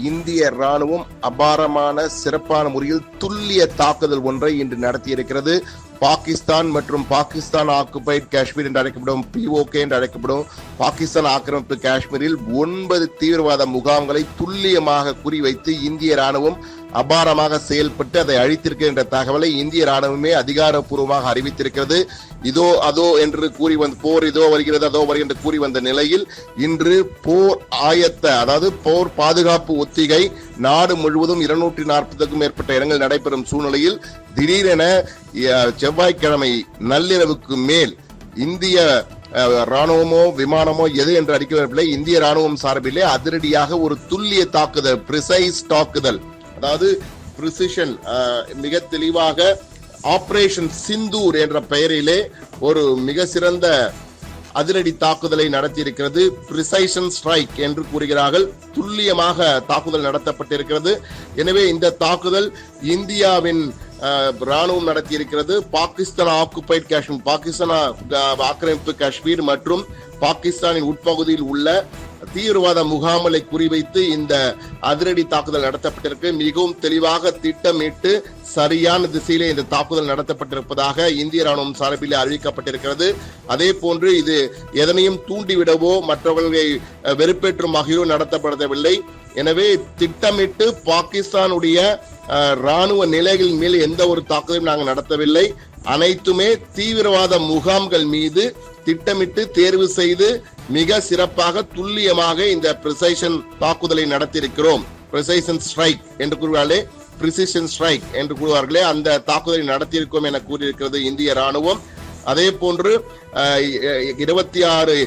இந்திய ராணுவம் அபாரமான சிறப்பான முறையில் துல்லிய தாக்குதல் ஒன்றை இன்று நடத்தியிருக்கிறது. பாகிஸ்தான் மற்றும் பாகிஸ்தான் ஆக்குபைட் காஷ்மீர் என்று அழைக்கப்படும் POK என்று அழைக்கப்படும் பாகிஸ்தான் ஆக்கிரமிப்பு காஷ்மீரில் 9 தீவிரவாத முகாம்களை துல்லியமாக குறிவைத்து இந்திய ராணுவம் அபாரமாக செயல்பட்டு அதை அழித்திருக்கின்ற தகவலை இந்திய ராணுவமே அதிகாரப்பூர்வமாக அறிவித்திருக்கிறது. இதோ அதோ என்று கூறி வந்த போர் இதோ வருகிறது அதோ வருகின்ற கூறி வந்த நிலையில் இன்று போர் ஆயத்த அதாவது போர் பாதுகாப்பு ஒத்திகை நாடு முழுவதும் 240க்கும் மேற்பட்ட இடங்கள் நடைபெறும் சூழ்நிலையில் திடீரென செவ்வாய்க்கிழமை நள்ளிரவுக்கு மேல் இந்திய ராணுவமோ விமானமோ எது என்று அறிக்கவில்லை. இந்திய ராணுவம் சார்பிலே அதிரடியாக ஒரு துல்லிய தாக்குதல், பிரிசைஸ் தாக்குதல், அதாவது பிரிசிஷன், மிக தெளிவாக ஆபரேஷன் சிந்தூர் என்ற பெயரிலே ஒரு மிக சிறந்த அதிரடி தாக்குதலை நடத்தியிருக்கிறது. பிரிசைஷன் ஸ்ட்ரைக் என்று கூறுகிறார்கள். துல்லியமாக தாக்குதல் நடத்தப்பட்டிருக்கிறது. எனவே இந்த தாக்குதல் இந்தியாவின் ராணுவம் நடத்தியிருக்கிறது. பாகிஸ்தான் ஆக்குபைட் காஷ்மீர், பாகிஸ்தான் ஆக்கிரமிப்பு காஷ்மீர் மற்றும் பாகிஸ்தானின் உட்பகுதியில் உள்ள தீவிரவாத முகாம்களை குறிவைத்து இந்த அதிரடி தாக்குதல் நடத்தப்பட்டிருக்கு. மிகவும் தெளிவாக திட்டமிட்டு சரியான திசையிலே இந்த தாக்குதல் நடத்தப்பட்டிருப்பதாக இந்திய ராணுவம் சார்பில் அறிவிக்கப்பட்டிருக்கிறது. அதே போன்று இது எதனையும் தூண்டிவிடவோ மற்றவர்களை வெறுப்பேற்றும் வகையோ நடத்தப்படவில்லை. எனவே திட்டமிட்டு பாகிஸ்தானுடைய ராணுவ நிலைகள் மேல் எந்த ஒரு தாக்குதலும் நாங்கள் நடத்தவில்லை. அனைத்துமே தீவிரவாத முகாம்கள் மீது திட்டமிட்டு தேர்வு செய்து மிக சிறப்பாக துல்லியமாக இந்த பிரிசைஷன் தாக்குதலை நடத்தியிருக்கிறோம். பிரிசைஷன் ஸ்ட்ரைக் என்று கூறுவார்களே, பிரிசிஷன் ஸ்ட்ரைக் என்று கூறுவார்களே, அந்த தாக்குதலை நடத்தியிருக்கோம் என கூறியிருக்கிறது இந்திய ராணுவம். அதே போன்று 26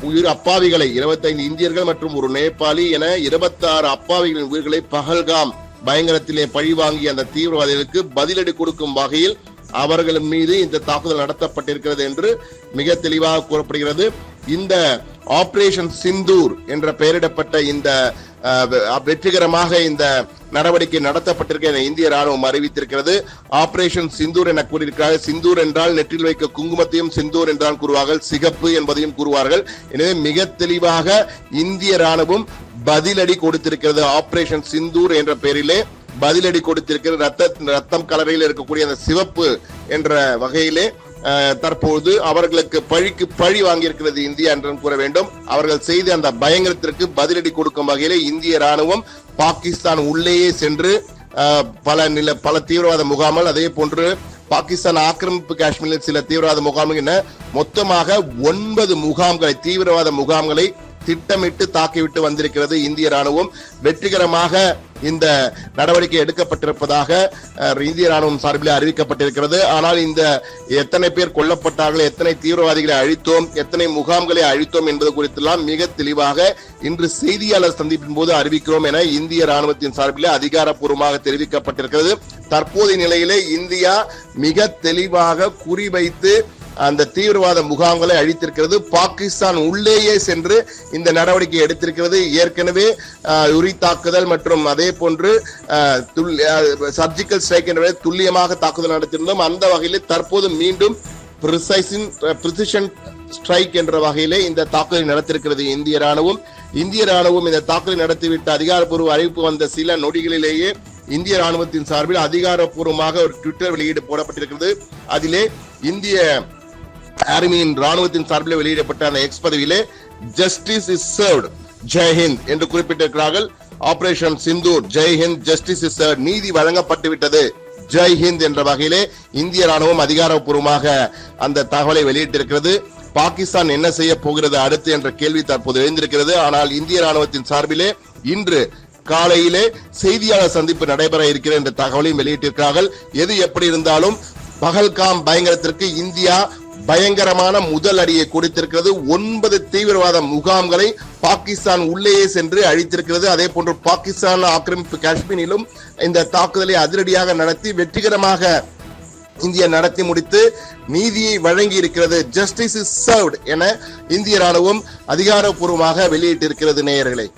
உயிர் அப்பாவிகளை, 25 இந்தியர்கள் மற்றும் ஒரு நேபாளி என 26 அப்பாவிகளின் உயிர்களை பஹல்காம் பயங்கரத்திலே பழிவாங்கிய அந்த தீவிரவாதிகளுக்கு பதிலடி கொடுக்கும் வகையில் அவர்கள் மீது இந்த தாக்குதல் நடத்தப்பட்டிருக்கிறது என்று மிக தெளிவாக கூறப்படுகிறது. இந்த ஆபரேஷன் சிந்தூர் என்ற பெயரிடப்பட்ட இந்த வெற்றிகரமாக இந்த நடவடிக்கை நடத்தப்பட்டிருக்க இந்திய ராணுவம் அறிவித்திருக்கிறது. ஆபரேஷன் சிந்தூர் என கூறியிருக்கிறார்கள். சிந்தூர் என்றால் நெற்றில் வைக்க குங்குமத்தையும் சிந்தூர் என்றால் கூறுவார்கள், சிகப்பு என்பதையும் கூறுவார்கள். எனவே மிக தெளிவாக இந்திய ராணுவம் பதிலடி கொடுத்திருக்கிறது. ஆபரேஷன் சிந்தூர் என்ற பெயரிலே பதிலடி கொடுத்திருக்கிறது. ரத்தம் கலரையில் இருக்கக்கூடிய அந்த சிவப்பு என்ற வகையிலே தற்போது அவர்களுக்கு பழிக்கு பழி வாங்கியிருக்கிறது இந்தியா என்று கூற வேண்டும். அவர்கள் செய்த அந்த பயங்கரத்திற்கு பதிலடி கொடுக்கும் வகையிலே இந்திய ராணுவம் பாகிஸ்தான் உள்ளேயே சென்று பல தீவிரவாத முகாம்கள், அதே போன்று பாகிஸ்தான் ஆக்கிரமிப்பு காஷ்மீரில் சில தீவிரவாத முகாம்கள் என மொத்தமாக 9 முகாம்களை, தீவிரவாத முகாம்களை திட்டமிட்டு தாக்கிவிட்டு வந்திருக்கிறது இந்திய ராணுவம். வெற்றிகரமாக இந்த நடவடிக்கை எடுக்கப்பட்டிருப்பதாக இந்திய ராணுவம் சார்பில் அறிவிக்கப்பட்டிருக்கிறது. ஆனால் இந்த எத்தனை பேர் கொல்லப்பட்டார்கள், எத்தனை தீவிரவாதிகளை அழித்தோம், எத்தனை முகாம்களை அழித்தோம் என்பது குறித்தெல்லாம் மிக தெளிவாக இன்று செய்தியாளர் சந்திப்பின் போது அறிவிக்கிறோம் என இந்திய ராணுவத்தின் சார்பில் அதிகாரப்பூர்வமாக தெரிவிக்கப்பட்டிருக்கிறது. தற்போதைய நிலையிலே இந்தியா மிக தெளிவாக குறிவைத்து அந்த தீவிரவாத முகாம்களை அழித்திருக்கிறது. பாகிஸ்தான் உள்ளேயே சென்று இந்த நடவடிக்கை எடுத்திருக்கிறது. ஏற்கனவே உரி தாக்குதல் மற்றும் அதே போன்று சர்ஜிக்கல் ஸ்ட்ரைக் என்ற துல்லியமாக தாக்குதல் நடத்தியிருந்தோம். அந்த வகையிலே தற்போது மீண்டும் பிரிசிஷன் ஸ்ட்ரைக் என்ற வகையிலே இந்த தாக்குதலை நடத்திருக்கிறது இந்திய ராணுவம். இந்திய ராணுவம் இந்த தாக்குதலை நடத்திவிட்டு அதிகாரப்பூர்வ அறிவிப்பு வந்த சில நொடிகளிலேயே இந்திய ராணுவத்தின் சார்பில் அதிகாரப்பூர்வமாக ஒரு ட்விட்டர் வெளியீடு போடப்பட்டிருக்கிறது. அதிலே இந்திய ஆர்மியின் ராணுவத்தின் சார்பில் வெளியிடப்பட்ட அந்த எக்ஸ் பதிவிலே ஜஸ்டிஸ் இஸ் சர்வ்ட், ஜெய்ஹிந்த் என்று குறிப்பிட்டிருக்கிறார்கள். ஆபரேஷன் சிந்தூர், ஜெய்ஹிந்த், ஜஸ்டிஸ் இஸ் சர்வ்ட், நீதி வழங்கப்பட்டு விட்டது, ஜெய்ஹிந்த் என்ற வகையிலே இந்திய ராணுவம் அதிகாரப்பூர்வமாக அந்த தகவலை வெளியிட்டிருக்கிறது. பாகிஸ்தான் என்ன செய்ய போகிறது அடுத்து என்ற கேள்வி தற்போது எழுந்திருக்கிறது. ஆனால் இந்திய ராணுவத்தின் சார்பிலே இன்று காலையிலே செய்தியாளர் சந்திப்பு நடைபெற இருக்கிற என்ற தகவலையும் வெளியிட்டிருக்கிறார்கள். எது எப்படி இருந்தாலும் பஹல்காம் பயங்கரத்திற்கு இந்தியா பயங்கரமான முதல் அடியை கொடுத்திருக்கிறது. 9 தீவிரவாத முகாம்களை பாகிஸ்தான் உள்ளேயே சென்று அழித்திருக்கிறது. அதே போன்று பாகிஸ்தான் ஆக்கிரமிப்பு காஷ்மீரிலும் இந்த தாக்குதலை அதிரடியாக நடத்தி வெற்றிகரமாக இந்தியா நடத்தி முடித்து நீதியை வழங்கி இருக்கிறது. ஜஸ்டிஸ் இஸ் சர்வ்ட் என இந்திய ராணுவம் அதிகாரப்பூர்வமாக வெளியிட்டிருக்கிறது நேயர்களே.